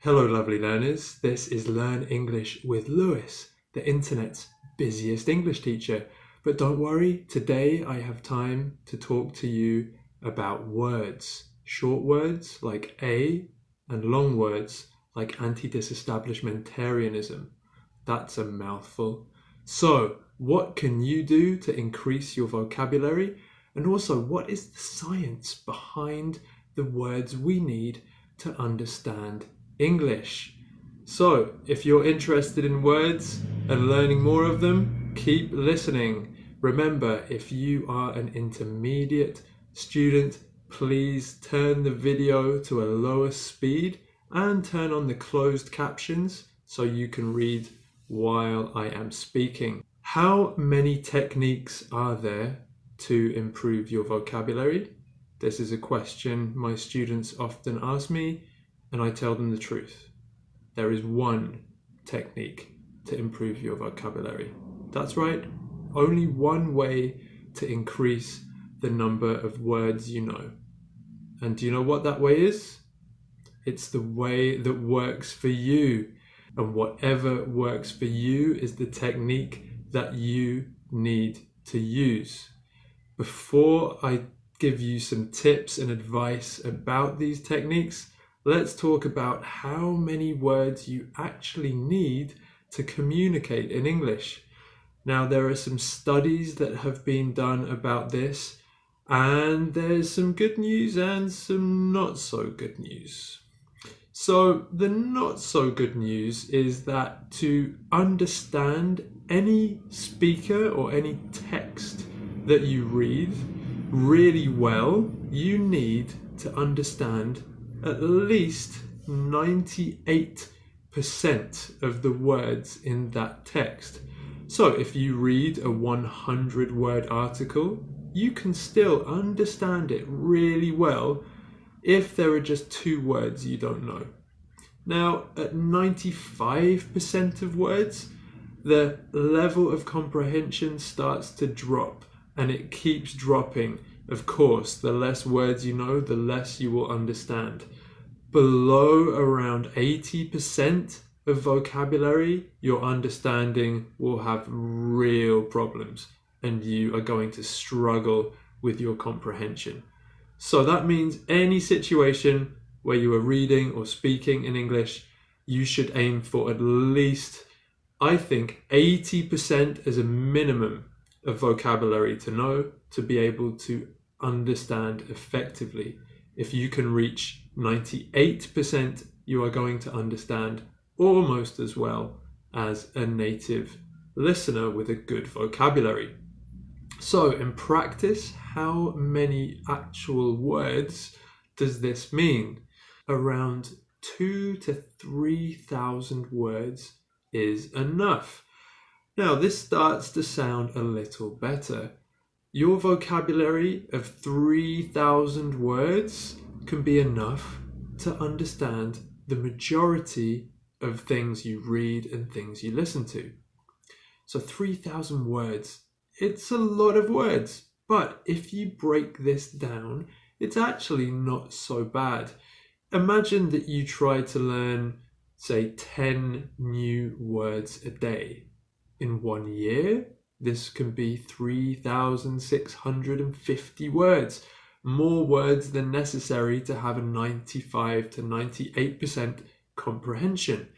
Hello lovely learners, this is Learn English with Lewis, the internet's busiest English teacher. But don't worry, today I have time to talk to you about words. Short words like A and long words like anti-disestablishmentarianism. That's a mouthful. So, what can you do to increase your vocabulary? And also, what is the science behind the words we need to understand English? So, if you're interested in words and learning more of them, keep listening. Remember, if you are an intermediate student, please turn the video to a lower speed and turn on the closed captions so you can read while I am speaking. How many techniques are there to improve your vocabulary? This is a question my students often ask me, and I tell them the truth. There is one technique to improve your vocabulary. That's right, only one way to increase the number of words you know. And do you know what that way is? It's the way that works for you. And whatever works for you is the technique that you need to use. Before I give you some tips and advice about these techniques, let's talk about how many words you actually need to communicate in English. Now, there are some studies that have been done about this, and there's some good news and some not so good news. So the not so good news is that to understand any speaker or any text that you read really well, you need to understand at least 98% of the words in that text. So if you read a 100-word article, you can still understand it really well if there are just 2 words you don't know. Now, at 95% of words, the level of comprehension starts to drop, and it keeps dropping. Of course, the less words you know, the less you will understand. Below around 80% of vocabulary, your understanding will have real problems, and you are going to struggle with your comprehension. So that means any situation where you are reading or speaking in English, you should aim for at least, I think, 80% as a minimum of vocabulary to know, to be able to understand effectively. If you can reach 98%, you are going to understand almost as well as a native listener with a good vocabulary. So in practice, how many actual words does this mean? Around 2,000 to 3,000 words is enough. Now this starts to sound a little better. Your vocabulary of 3,000 words can be enough to understand the majority of things you read and things you listen to. So 3,000 words, it's a lot of words, but if you break this down, it's actually not so bad. Imagine that you try to learn, say, 10 new words a day. In 1 year, this can be 3,650 words, more words than necessary to have a 95 to 98% comprehension.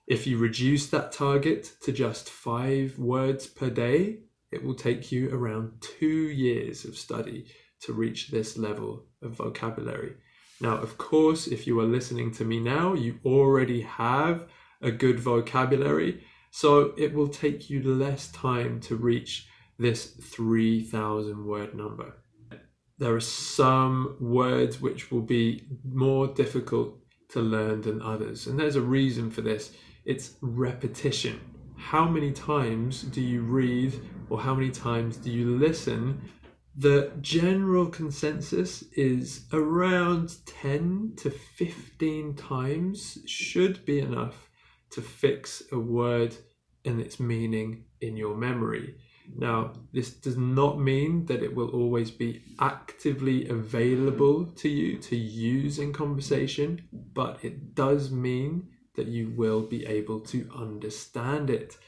If you reduce that target to just 5 words per day, it will take you around 2 years of study to reach this level of vocabulary. Now, of course, if you are listening to me now, you already have a good vocabulary, so it will take you less time to reach this 3,000 word number. There are some words which will be more difficult to learn than others, and there's a reason for this. It's repetition. How many times do you read or how many times do you listen? The general consensus is around 10 to 15 times should be enough to fix a word and its meaning in your memory. Now, this does not mean that it will always be actively available to you to use in conversation, but it does mean that you will be able to understand it.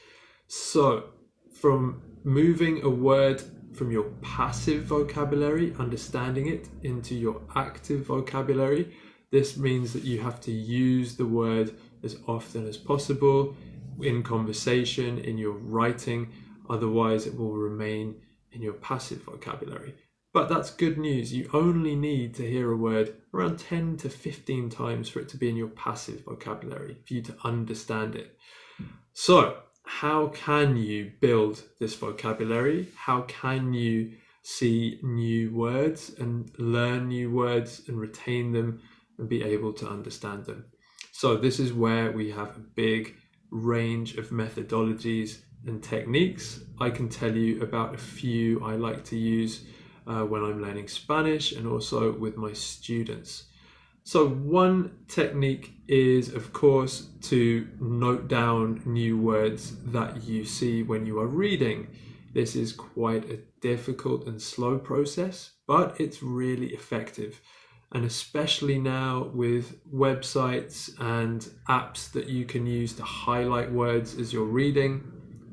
So, from moving a word from your passive vocabulary, understanding it, into your active vocabulary, this means that you have to use the word as often as possible in conversation, in your writing. Otherwise, it will remain in your passive vocabulary. But that's good news. You only need to hear a word around 10 to 15 times for it to be in your passive vocabulary, for you to understand it. So, how can you build this vocabulary? How can you see new words and learn new words and retain them and be able to understand them? So, this is where we have a big range of methodologies and techniques. I can tell you about a few I like to use when I'm learning Spanish and also with my students. So one technique is, of course, to note down new words that you see when you are reading. This is quite a difficult and slow process, but it's really effective. And especially now with websites and apps that you can use to highlight words as you're reading,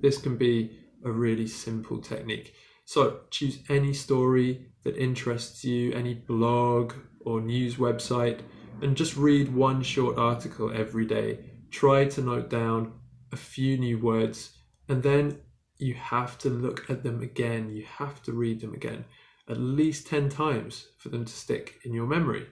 this can be a really simple technique. So choose any story that interests you, any blog or news website, and just read one short article every day. Try to note down a few new words, and then you have to look at them again. You have to read them again, at least 10 times for them to stick in your memory.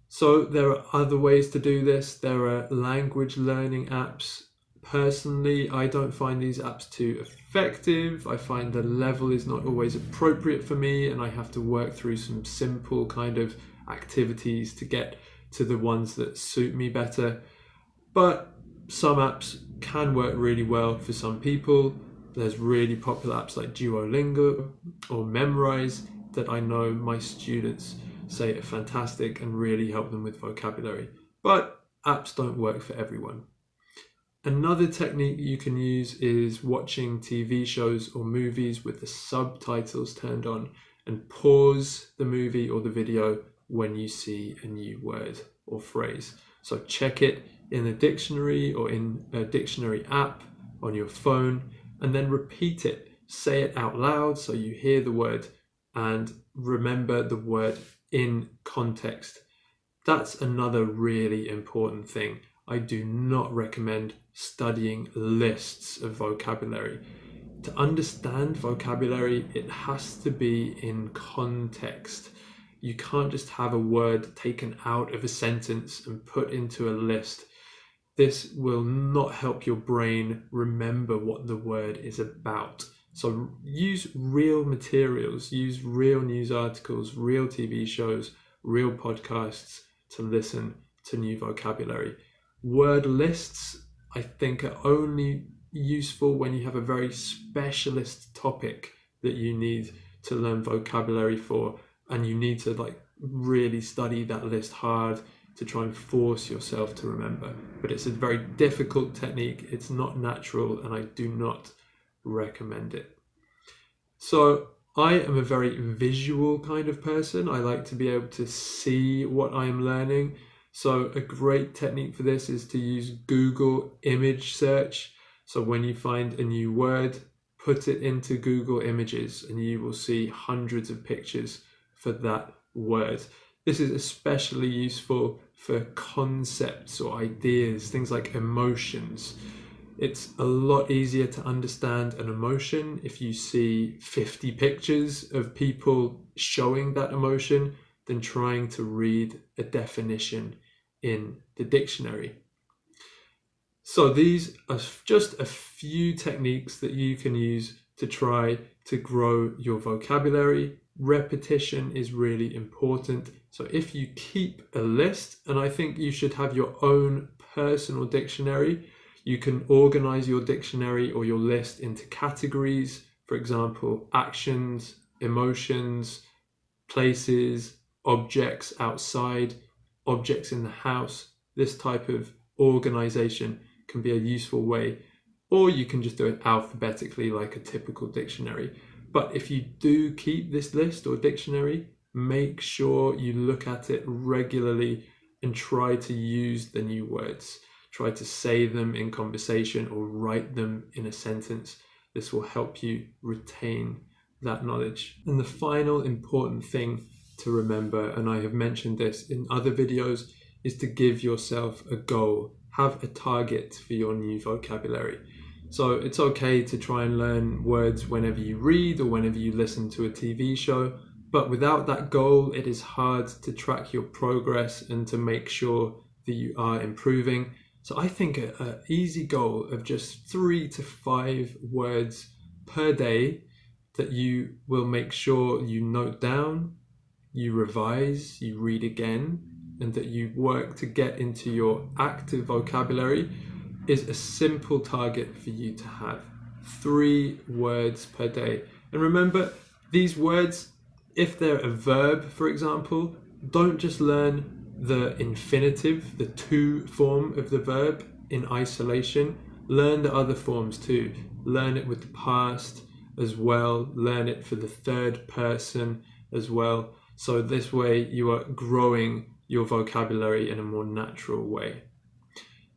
So there are other ways to do this. There are language learning apps. Personally, I don't find these apps too effective. I find the level is not always appropriate for me, and I have to work through some simple kind of activities to get to the ones that suit me better. But some apps can work really well for some people. There's really popular apps like Duolingo or Memrise that I know my students say are fantastic and really help them with vocabulary. But apps don't work for everyone. Another technique you can use is watching TV shows or movies with the subtitles turned on, and pause the movie or the video when you see a new word or phrase. So check it in a dictionary or in a dictionary app on your phone, and then repeat it. Say it out loud so you hear the word and remember the word in context. That's another really important thing. I do not recommend studying lists of vocabulary. To understand vocabulary, it has to be in context. You can't just have a word taken out of a sentence and put into a list. This will not help your brain remember what the word is about. So use real materials, use real news articles, real TV shows, real podcasts to listen to new vocabulary. Word lists, I think, are only useful when you have a very specialist topic that you need to learn vocabulary for, and you need to really study that list hard to try and force yourself to remember. But it's a very difficult technique. It's not natural, and I do not recommend it. So I am a very visual kind of person. I like to be able to see what I am learning. So a great technique for this is to use Google image search. So when you find a new word, put it into Google Images and you will see hundreds of pictures for that word. This is especially useful for concepts or ideas, things like emotions. It's a lot easier to understand an emotion if you see 50 pictures of people showing that emotion than trying to read a definition in the dictionary. So these are just a few techniques that you can use to try to grow your vocabulary. Repetition is really important. So if you keep a list, and I think you should have your own personal dictionary, you can organize your dictionary or your list into categories. For example, actions, emotions, places, objects outside, objects in the house. This type of organization can be a useful way or you can just do it alphabetically like a typical dictionary. But if you do keep this list or dictionary, make sure you look at it regularly and try to use the new words. Try to say them in conversation or write them in a sentence. This will help you retain that knowledge. And the final important thing to remember, and I have mentioned this in other videos, is to give yourself a goal. Have a target for your new vocabulary. So it's okay to try and learn words whenever you read or whenever you listen to a TV show, but without that goal, it is hard to track your progress and to make sure that you are improving. So I think an easy goal of just 3 to 5 words per day that you will make sure you note down, you revise, you read again, and that you work to get into your active vocabulary is a simple target for you to have. 3 words per day. And remember, these words, if they're a verb, for example, don't just learn the infinitive, the to form of the verb in isolation. Learn the other forms too. Learn it with the past as well. Learn it for the third person as well. So this way you are growing your vocabulary in a more natural way.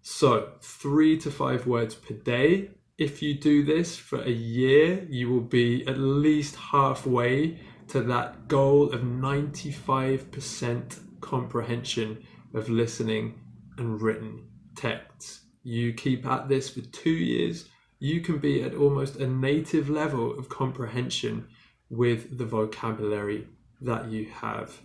So 3 to 5 words per day. If you do this for a year, you will be at least halfway to that goal of 95% comprehension of listening and written texts. You keep at this for 2 years, you can be at almost a native level of comprehension with the vocabulary that you have.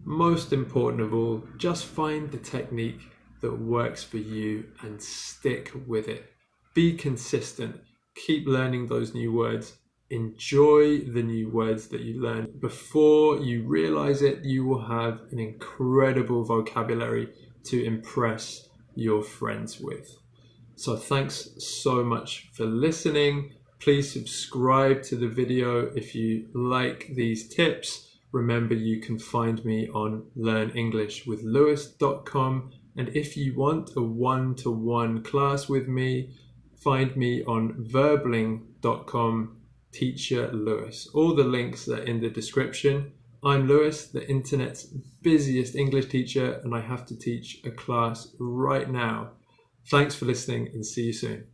Most important of all, just find the technique that works for you and stick with it. Be consistent. Keep learning those new words. Enjoy the new words that you learn. Before you realize it, you will have an incredible vocabulary to impress your friends with. So thanks so much for listening. Please subscribe to the video if you like these tips. Remember, you can find me on learnenglishwithlewis.com. And if you want a one-to-one class with me, find me on verbling.com, Teacher Lewis. All the links are in the description. I'm Lewis, the internet's busiest English teacher, and I have to teach a class right now. Thanks for listening and see you soon.